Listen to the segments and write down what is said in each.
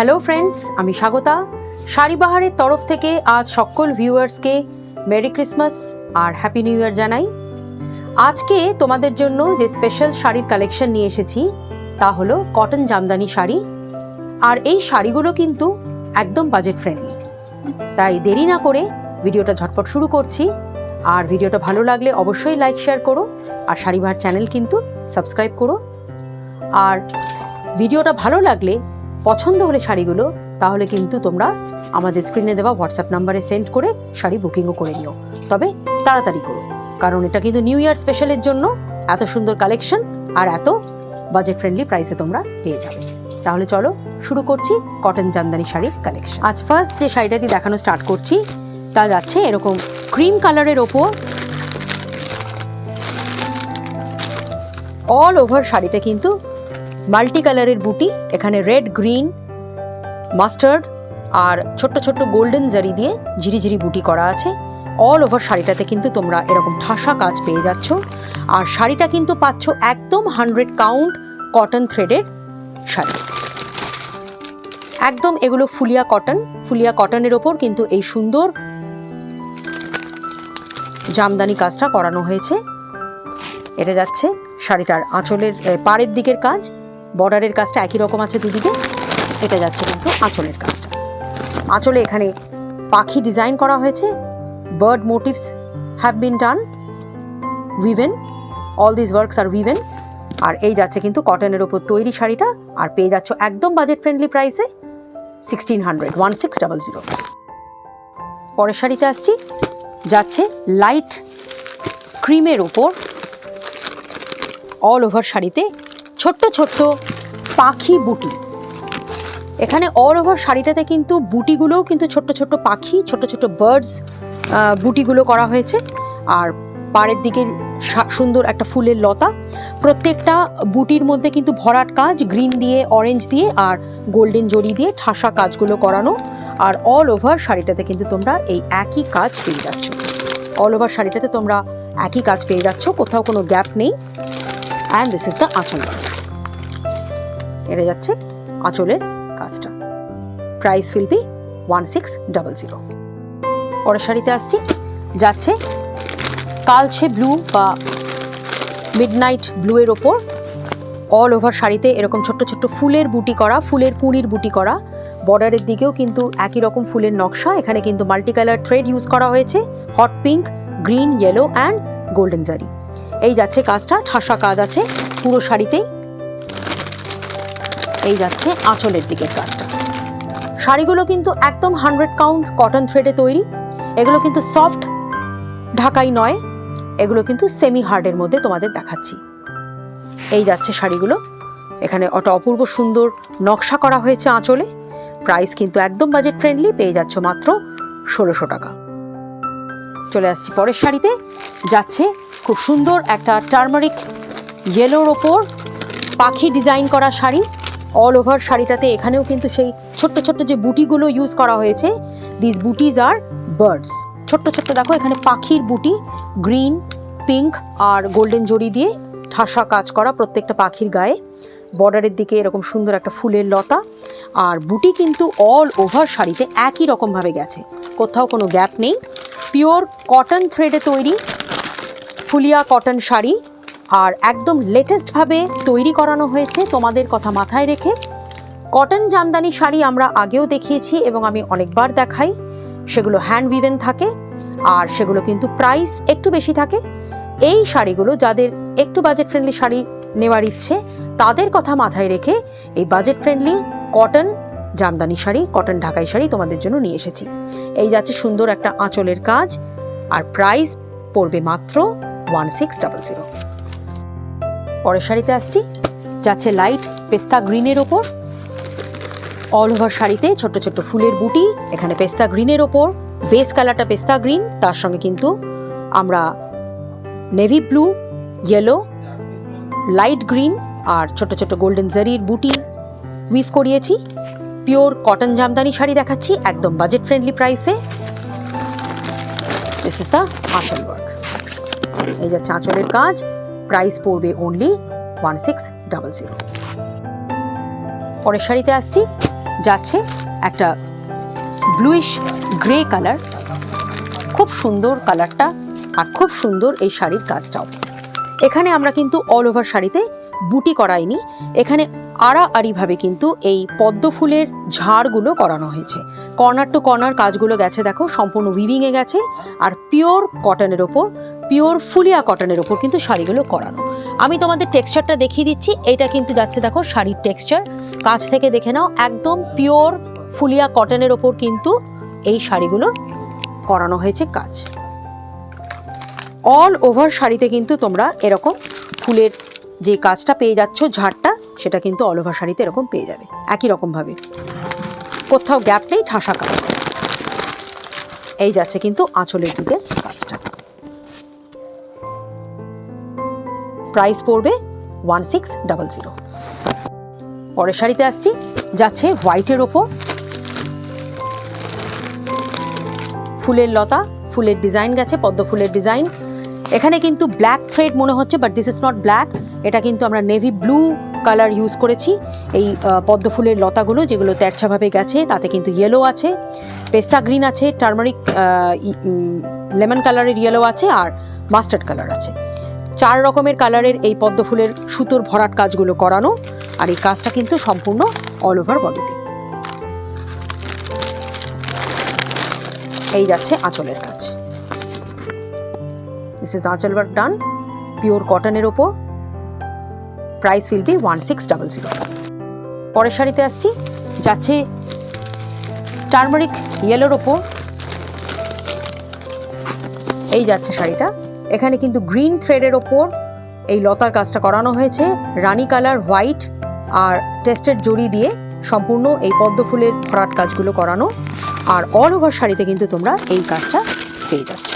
Hello friends, আমি স্বাগতা। শাড়ি বাহারের তরফ থেকে আজ সকল ভিউয়ার্সকে মেরি ক্রিসমাস আর হ্যাপি নিউ ইয়ার জানাই। আজকে তোমাদের জন্য যে স্পেশাল শাড়ির কালেকশন নিয়ে এসেছি তা হলো কটন জামদানি শাড়ি। আর এই শাড়িগুলো কিন্তু একদম বাজেট ফ্রেন্ডলি, তাই দেরি না করে ভিডিওটা ঝটপট শুরু করছি। আর ভিডিওটা ভালো লাগলে অবশ্যই লাইক শেয়ার করো, আর শাড়ি বাহার চ্যানেল কিন্তু সাবস্ক্রাইব করো। আর ভিডিওটা ভালো লাগলে, পছন্দ হলে শাড়িগুলো, তাহলে কিন্তু তোমরা আমাদের স্ক্রিনে দেওয়া হোয়াটসঅ্যাপ নাম্বারে সেন্ড করে শাড়ি বুকিংও করে নিও। তবে তাড়াতাড়ি করো, কারণ এটা কিন্তু নিউ ইয়ার স্পেশালের জন্য এত সুন্দর কালেকশন আর এত বাজেট ফ্রেন্ডলি প্রাইসে তোমরা পেয়ে যাবে। তাহলে চলো শুরু করছি কটন জামদানি শাড়ির কালেকশন। আজ ফার্স্ট যে শাড়িটা দিয়ে দেখানো স্টার্ট করছি তা যাচ্ছে এরকম ক্রিম কালারের ওপর। অল ওভার শাড়িতে কিন্তু মাল্টি কালারের বুটি, এখানে রেড, গ্রিন, মাস্টার্ড আর ছোট্ট ছোট্ট গোল্ডেন জারি দিয়ে ঝিরিঝিরি বুটি করা আছে। অল ওভার শাড়িটাতে কিন্তু তোমরা এরকম ঠাসা কাজ পেয়ে যাচ্ছ। আর শাড়িটা কিন্তু পাচ্ছ একদম 100 কাউন্ট কটন থ্রেডের শাড়ি। একদম এগুলো ফুলিয়া কটনের ওপর কিন্তু এই সুন্দর জামদানি কাজটা করানো হয়েছে। এটা যাচ্ছে শাড়িটার আঁচলের পাড়ের দিকের কাজ, বর্ডারের কাজটা একই রকম আছে দুদিকে। এটা যাচ্ছে কিন্তু আঁচলের কাজটা। আঁচলে এখানে পাখি ডিজাইন করা হয়েছে, bird motifs have been done, woven, all this works are woven. আর এই যাচ্ছে কিন্তু কটনের ওপর তৈরি শাড়িটা, আর পেয়ে যাচ্ছ একদম বাজেট ফ্রেন্ডলি প্রাইসে 1600। পরের শাড়িতে আসছি, যাচ্ছে লাইট ক্রিমের ওপর। অল ওভার শাড়িতে ছোট্ট ছোট্ট পাখি বুটি। এখানে অল ওভার শাড়িটাতে কিন্তু বুটিগুলোও কিন্তু ছোট্ট ছোট্ট পাখি, ছোট্ট ছোট্ট বার্ডস বুটিগুলো করা হয়েছে। আর পাড়ের দিকে সুন্দর একটা ফুলের লতা। প্রত্যেকটা বুটির মধ্যে কিন্তু ভরাট কাজ, গ্রিন দিয়ে, অরেঞ্জ দিয়ে আর গোল্ডেন জরি দিয়ে ঠাসা কাজগুলো করানো। আর অল ওভার শাড়িটাতে কিন্তু তোমরা এই একই কাজ পেয়ে যাচ্ছ। অল ওভার শাড়িটাতে তোমরা একই কাজ পেয়ে যাচ্ছ, কোথাও কোনো গ্যাপ নেই। অ্যান্ড দিস ইজ দ্য আঁচল। এটা যাচ্ছে আঁচলের কাজটা। Price will be 1600। পরের শাড়িতে আসছি, যাচ্ছে কালচে ব্লু বা মিডনাইট ব্লু এর ওপর। অল ওভার শাড়িতে এরকম ছোট্ট ছোট্ট ফুলের বুটি করা, ফুলের কুঁড়ির বুটি করা। বর্ডারের দিকেও কিন্তু একই রকম ফুলের নকশা। এখানে কিন্তু মাল্টি কালার থ্রেড ইউজ করা হয়েছে, hot pink, green, yellow and golden জারি। এই যাচ্ছে কাজটা, ঠাসা কাজ আছে পুরো শাড়িতেই। এই যাচ্ছে আঁচলের দিকের কাজটা। শাড়িগুলো কিন্তু একদম 100 কাউন্ট কটন থ্রেডে তৈরি। এগুলো কিন্তু সফট ঢাকাই নয়, এগুলো কিন্তু সেমি হার্ডের মধ্যে তোমাদের দেখাচ্ছি। এই যাচ্ছে শাড়িগুলো। এখানে একটা অপূর্ব সুন্দর নকশা করা হয়েছে আঁচলে। প্রাইস কিন্তু একদম বাজেট ফ্রেন্ডলি, পেয়ে যাচ্ছ মাত্র 1600 টাকা। চলে আসছি পরের শাড়িতে, যাচ্ছে খুব সুন্দর একটা টার্মারিক ইয়েলোর ওপর পাখি ডিজাইন করা শাড়ি। অল ওভার শাড়িটাতে এখানেও কিন্তু সেই ছোট্ট ছোট্ট যে বুটিগুলো ইউজ করা হয়েছে, দিস বুটিজ আর বার্ডস। ছোট্ট ছোট্ট দেখো এখানে পাখির বুটি, গ্রিন, পিঙ্ক আর গোল্ডেন জরি দিয়ে ঠাসা কাজ করা প্রত্যেকটা পাখির গায়ে। বর্ডারের দিকে এরকম সুন্দর একটা ফুলের লতা। আর বুটি কিন্তু অল ওভার শাড়িতে একই রকমভাবে গেছে, কোথাও কোনো গ্যাপ নেই। পিওর কটন থ্রেডে তৈরি ফুলিয়া কটন শাড়ি, আর একদম লেটেস্টভাবে তৈরি করানো হয়েছে তোমাদের কথা মাথায় রেখে। কটন জামদানি শাড়ি আমরা আগেও দেখিয়েছি এবং আমি অনেকবার দেখাই। সেগুলো হ্যান্ড উইভেন থাকে আর সেগুলো কিন্তু প্রাইস একটু বেশি থাকে। এই শাড়িগুলো যাদের একটু বাজেট ফ্রেন্ডলি শাড়ি নেওয়ার ইচ্ছে, তাদের কথা মাথায় রেখে এই budget friendly cotton Jamdani sari, cotton ঢাকাই শাড়ি তোমাদের জন্য নিয়ে এসেছি। এই যাচ্ছে সুন্দর একটা আঁচলের কাজ, আর প্রাইস পড়বে মাত্র 1600। পরের শাড়িতে আসছি, যাচ্ছে লাইট পেস্তা গ্রিনের ওপর। অল ওভার শাড়িতে ছোট্ট ছোট্ট ফুলের বুটি। এখানে পেস্তা গ্রিনের ওপর বেস কালারটা পেস্তা গ্রিন, তার সঙ্গে কিন্তু আমরা navy blue, yellow, light green আর ছোট ছোট গোল্ডেন জারির বুটি উইভ করিয়েছি। পিওর কটন জামদানি শাড়ি দেখাচ্ছি একদম বাজেট ফ্রেন্ডলি প্রাইসে। দিস ইজ দ্য আঁচল ওয়ার্ক। এই যাচ্ছে আঁচলের কাজ, প্রাইস পড়বে অনলি 1600। পরের শাড়িতে আসছি, যাচ্ছে একটা ব্লুইশ গ্রে কালার, খুব সুন্দর কালারটা আর খুব সুন্দর এই শাড়ির কাজটাও। এখানে আমরা কিন্তু অল ওভার শাড়িতে বুটি করাইনি, এখানে আড়াআড়িভাবে কিন্তু এই পদ্ম ফুলের ঝাড়গুলো করানো হয়েছে। কর্নার টু কর্নার কাজগুলো গেছে দেখো, সম্পূর্ণ উইভিংয়ে গেছে আর পিওর কটনের ওপর, পিওর ফুলিয়া কটনের ওপর কিন্তু শাড়িগুলো করানো। আমি তোমাদের টেক্সচারটা দেখিয়ে দিচ্ছি, এটা কিন্তু যাচ্ছে দেখো শাড়ির টেক্সচার, কাছ থেকে দেখে নাও, একদম পিওর ফুলিয়া কটনের ওপর কিন্তু এই শাড়িগুলো করানো হয়েছে কাজ। অল ওভার শাড়িতে কিন্তু তোমরা এরকম ফুলের যে কাজটা পেয়ে যাচ্ছ, ঝাড়টা, সেটা কিন্তু অল ওভার শাড়িতে এরকম পেয়ে যাবে একই রকমভাবে, কোথাও গ্যাপ নেই, ঠাসা কাজ। এই যাচ্ছে কিন্তু আঁচলের দিকের কাজটা। প্রাইস পড়বে 1600। পরের শাড়িতে আসছি, যাচ্ছে হোয়াইটের ওপর, ফুলের লতা, ফুলের ডিজাইন গেছে, পদ্ম ফুলের ডিজাইন। এখানে কিন্তু ব্ল্যাক থ্রেড মনে হচ্ছে, but this is not black, এটা কিন্তু আমরা নেভি ব্লু কালার ইউজ করেছি। এই পদ্ম ফুলের লতাগুলো যেগুলো তেরছাভাবে গেছে, তাতে কিন্তু ইয়েলো আছে, পেস্তা গ্রিন আছে, টার্মারিক লেমন কালারের ইয়েলো আছে আর মাস্টার্ড কালার আছে। 4 রকমের কালারের এই পদ্ম ফুলের সুতোর ভরাট কাজগুলো করানো, আর এই কাজটা কিন্তু সম্পূর্ণ অল ওভার বডিতে। এই যাচ্ছে আঁচলের কাজ। দিস ইজ দ্য আঁচল ওয়ার্ক ডান, পিওর কটনের ওপর। Price will be 1600। পরের শাড়িতে আসছি, যাচ্ছে টার্মারিক ইয়েলোর ওপর। এই যাচ্ছে শাড়িটা, এখানে কিন্তু গ্রিন থ্রেডের ওপর এই লতার কাজটা করানো হয়েছে, রানী কালার, হোয়াইট আর টেস্টেড জড়ি দিয়ে সম্পূর্ণ এই পদ্ম ফুলের ভরাট কাজগুলো করানো, আর অল ওভার শাড়িতে কিন্তু তোমরা এই কাজটা পেয়ে যাচ্ছ।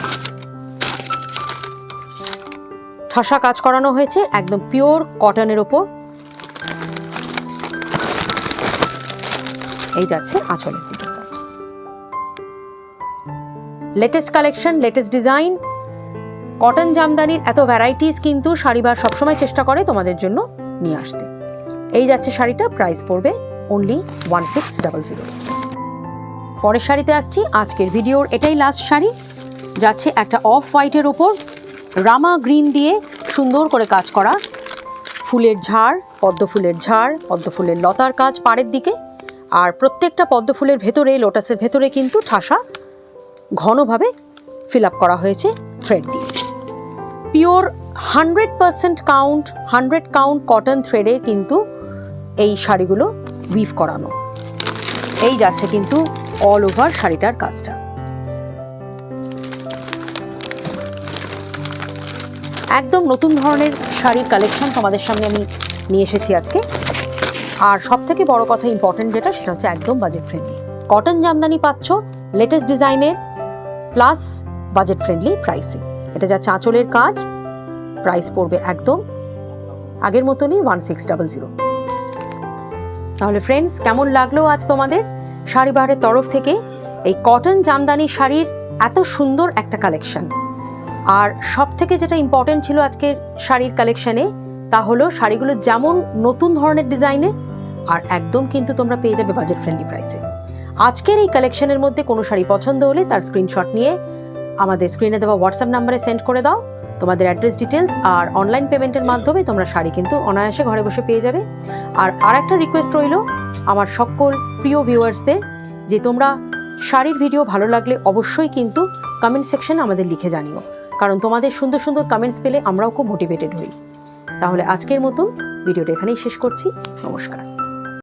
ঠাসা কাজ করানো হয়েছে একদম পিওর কটনের ওপর। এই যাচ্ছে আঁচলের দিকের কাজ। Latest collection, latest design, cotton জামদানির এত ভ্যারাইটিস কিন্তু শাড়িবার সবসময় চেষ্টা করে তোমাদের জন্য নিয়ে আসতে। এই যাচ্ছে শাড়িটা, প্রাইস পড়বে অনলি 1600। পরের শাড়িতে আসছি, আজকের ভিডিওর এটাই লাস্ট শাড়ি, যাচ্ছে একটা অফ হোয়াইটের ওপর রামা গ্রিন দিয়ে সুন্দর করে কাজ করা ফুলের ঝাড়, পদ্ম ফুলের ঝাড়, পদ্ম ফুলের লতার কাজ পাড়ের দিকে, আর প্রত্যেকটা পদ্ম ফুলের ভেতরে, লোটাসের ভেতরে কিন্তু ঠাসা ঘনভাবে ফিল আপ করা হয়েছে থ্রেড দিয়ে। পিওর 100% কাউন্ট, 100 কাউন্ট কটন থ্রেডে কিন্তু এই শাড়িগুলো উইভ করানো। এই যাচ্ছে কিন্তু অল ওভার শাড়িটার কাজটা। একদম নতুন ধরনের শাড়ির কালেকশন তোমাদের সামনে আমি নিয়ে এসেছি আজকে। আর সব থেকে বড় কথা, ইম্পর্টেন্ট যেটা, সেটা হচ্ছে একদম বাজেট ফ্রেন্ডলি কটন জামদানি পাচ্ছ লেটেস্ট ডিজাইনের, প্লাস বাজেট ফ্রেন্ডলি প্রাইসে। এটা যাচ্ছে আঁচলের কাজ, প্রাইস পড়বে একদম আগের মতনই 1600। তাহলে ফ্রেন্ডস, কেমন লাগলো আজ তোমাদের শাড়িবাহারের তরফ থেকে এই কটন জামদানি শাড়ির এত সুন্দর একটা কালেকশন? আর সব থেকে যেটা ইম্পর্টেন্ট ছিল আজকের শাড়ির কালেকশনে, তা হলো শাড়িগুলো যেমন নতুন ধরনের ডিজাইনের, আর একদম কিন্তু তোমরা পেয়ে যাবে বাজেট ফ্রেন্ডলি প্রাইসে। আজকের এই কালেকশনের মধ্যে কোনো শাড়ি পছন্দ হলে তার স্ক্রিনশট নিয়ে আমাদের স্ক্রিনে দেওয়া হোয়াটসঅ্যাপ নাম্বারে সেন্ড করে দাও তোমাদের অ্যাড্রেস ডিটেলস, আর অনলাইন পেমেন্টের মাধ্যমে তোমরা শাড়ি কিন্তু অনায়াসে ঘরে বসে পেয়ে যাবে। আর একটা রিকোয়েস্ট রইল আমার সকল প্রিয় ভিউয়ার্সদের, যে তোমরা শাড়ির ভিডিও ভালো লাগলে অবশ্যই কিন্তু কমেন্ট সেকশনে আমাদের লিখে জানিও, কারণ তোমাদের সুন্দর সুন্দর কমেন্টস পেলে আমরাও খুব মোটিভেটেড হই। তাহলে আজকের মতন ভিডিওটা এখানেই শেষ করছি। নমস্কার।